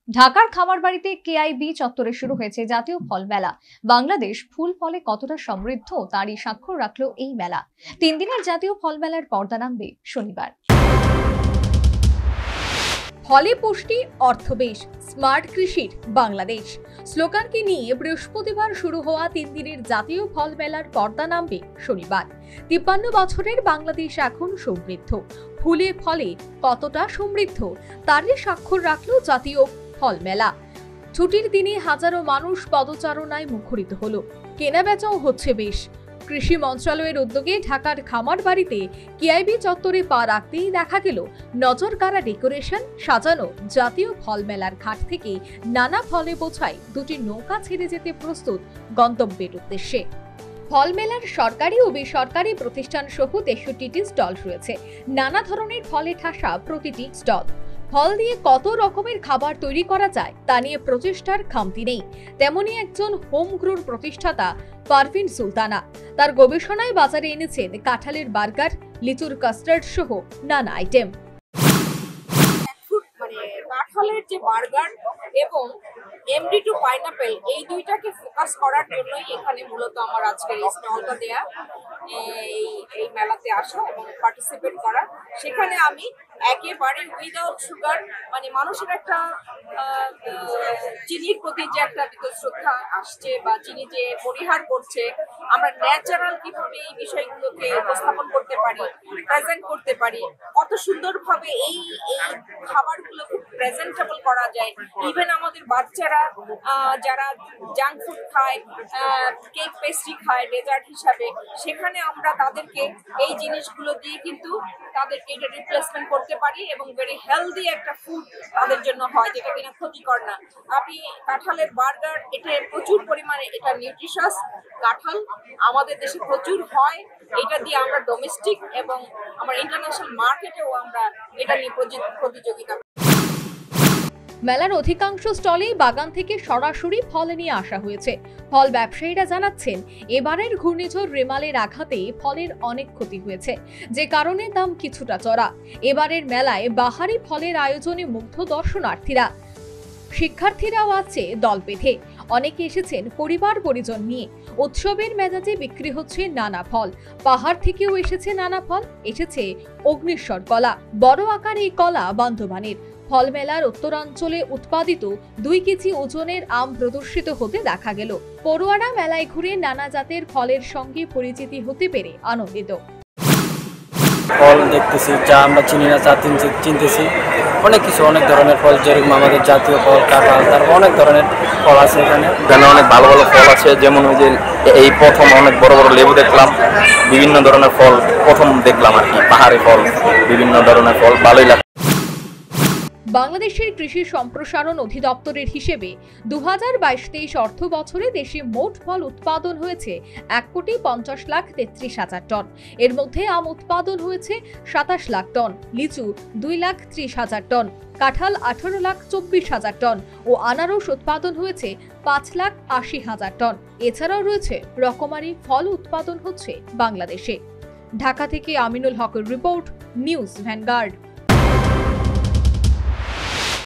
ঢাকার খামারবাড়িতে কেআইবি চত্বরে শুরু হয়েছে জাতীয় ফল মেলা। বাংলাদেশ ফুল ফলে কতটা সমৃদ্ধ তারই স্বাক্ষর রাখলো এই মেলা। 3 দিনের জাতীয় ফল মেলার পর্দা নামবে শনিবার। ফলে পুষ্টি অর্থবেশ, স্মার্ট কৃষির বাংলাদেশ স্লোগানকে নিয়ে বৃহস্পতিবার শুরু হওয়া 3 দিনের জাতীয় ফল মেলার পর্দা নামবে শনিবার। 53 বছরের বাংলাদেশ এখন সমৃদ্ধ, ফুলে ফলে কতটা সমৃদ্ধ তারই স্বাক্ষর রাখলো জাতীয় ফল মেলা। ছুটির দিনে হাজারো মানুষ পদচারণায় মুখরিত হলো, কেনাবেচাও হচ্ছে বেশ। কৃষি মন্ত্রণালয়ের উদ্যোগে ঢাকার খামারবাড়িতে কেআইবি চত্বরে পা রাখতেই দেখা গেল নজরকাড়া ডেকোরেশন সাজানো জাতীয় ফল মেলার ঘাট থেকে নানা ফলে বোঝাই দুটি নৌকা ছেড়ে যেতে প্রস্তুত গন্তব্যের উদ্দেশ্যে। ফল মেলার সরকারি ও বেসরকারি প্রতিষ্ঠান সহ 63টি স্টল রয়েছে। নানা ধরনের ফলে ঠাসা প্রতিটি স্টল। ফল দিয়ে কত রকমের খাবার তৈরি করা যায় তা নিয়ে প্রচেষ্টার খামতি নেই। তেমনই একজন হোমগ্রোর প্রতিষ্ঠাতা পারভিন সুলতানা তার গবেষণায় বাজারে এনেছেন কাঁঠালের বার্গার, লিচুর কাস্টার্ড সহ নানা আইটেম। কাঁঠালের যে বার্গার এবং MD2 পাইনাপেল, এই দুইটাকে ফোকাস করার জন্যই এখানে মূলত আমার আজকের এই স্টলটা দেয়া, এই মেলাতে আসা এবং পার্টিসিপেট করা। সেখানে আমি একেবারে উইদাউট সুগার, মানুষের একটা চিনির প্রতি যে একটা শ্রদ্ধা আসছে বা চিনি যে পরিহার করছে, আমরা ন্যাচারাল কিভাবে এই বিষয়গুলোকে উপস্থাপন করতে পারি, প্রেজেন্ট করতে পারি, কত সুন্দরভাবে এই খাবারগুলো খুব প্রেজেন্টেবল করা যায়। ইভেন আমাদের বাচ্চারা যারা জাঙ্ক ফুড খায়, কেক পেস্ট্রি খায় ডেজার্ট হিসাবে, সেখানে আমরা তাদেরকে এই জিনিসগুলো দিয়ে কিন্তু তাদেরকে এটা রিপ্লেসমেন্ট করতে পারি এবং ভেরি হেলদি একটা ফুড তাদের জন্য হয়, যেটা কিনা ক্ষতিকর না। আপনি কাঁঠালের বার্গার, এটা প্রচুর পরিমাণে এটা নিউট্রিশাস। কাঁঠাল আমাদের দেশে প্রচুর হয়, এটা দিয়ে আমরা ডোমেস্টিক এবং আমার ইন্টারন্যাশনাল মার্কেটেও আমরা এটা নিয়ে প্রতিযোগিতা। মেলার অধিকাংশ স্টলেই বাগান থেকে সরাসরি ফল নিয়ে আসা হয়েছে। ফল ব্যবসায়ীরা জানাচ্ছেন, এবারের ঘূর্ণিঝড় রেমালের আঘাতে ফলের অনেক ক্ষতি হয়েছে, যে কারণে দাম কিছুটা চড়া। এবারের মেলায় বাহারি ফলের আয়োজনে মুগ্ধ দর্শনার্থীরা। শিক্ষার্থীরাও আছে দল বেঁধে, অনেকে এসেছেন পরিবার পরিজন নিয়ে। উৎসবের মেজাজে বিক্রি হচ্ছে নানা ফল। পাহাড় থেকেও এসেছে নানা ফল, এসেছে অগ্নিশ্বর কলা। বড় আকার এই কলা বান্ধবানের। ফল মেলার উত্তরাঞ্চলে উৎপাদিত 2 কেজি ওজনের আম প্রদর্শিত হতে দেখা গেল। পড়ুয়ারা মেলায় ঘুরে নানা জাতের ফলের সঙ্গে পরিচিতি হতে পেরে আনন্দিত। ফল দেখতেছি, যা আমরা চিনি না তা চিনতেছি। অনেক কিছু, অনেক ধরনের ফল, যেরকম আমাদের জাতীয় ফল কাঁঠাল, তারপর অনেক ধরনের ফল আছে এখানে। অনেক ভালো ভালো ফল আছে, যেমন ওই যে এই প্রথম অনেক বড় বড় লেবু দেখলাম, বিভিন্ন ধরনের ফল প্রথম দেখলাম আর কি, পাহাড়ি ফল, বিভিন্ন ধরনের ফল, ভালোই লাগে। বাংলাদেশের কৃষি সম্প্রসারণ অধিদপ্তরের হিসেবে 2022-23 অর্থ বছরে দেশে মোট ফল উৎপাদন হয়েছে 1,50,33,000 টন। এর মধ্যে আম উৎপাদন হয়েছে 27 লাখ টন, লিচু 2,30,000 টন, কাঁঠাল 18,24,000 টন ও আনারস উৎপাদন হয়েছে 5,80,000 টন। এছাড়াও রয়েছে রকমারি ফল উৎপাদন হচ্ছে বাংলাদেশে। ঢাকা থেকে আমিনুল হকের রিপোর্ট, নিউজ ভ্যানগার্ড।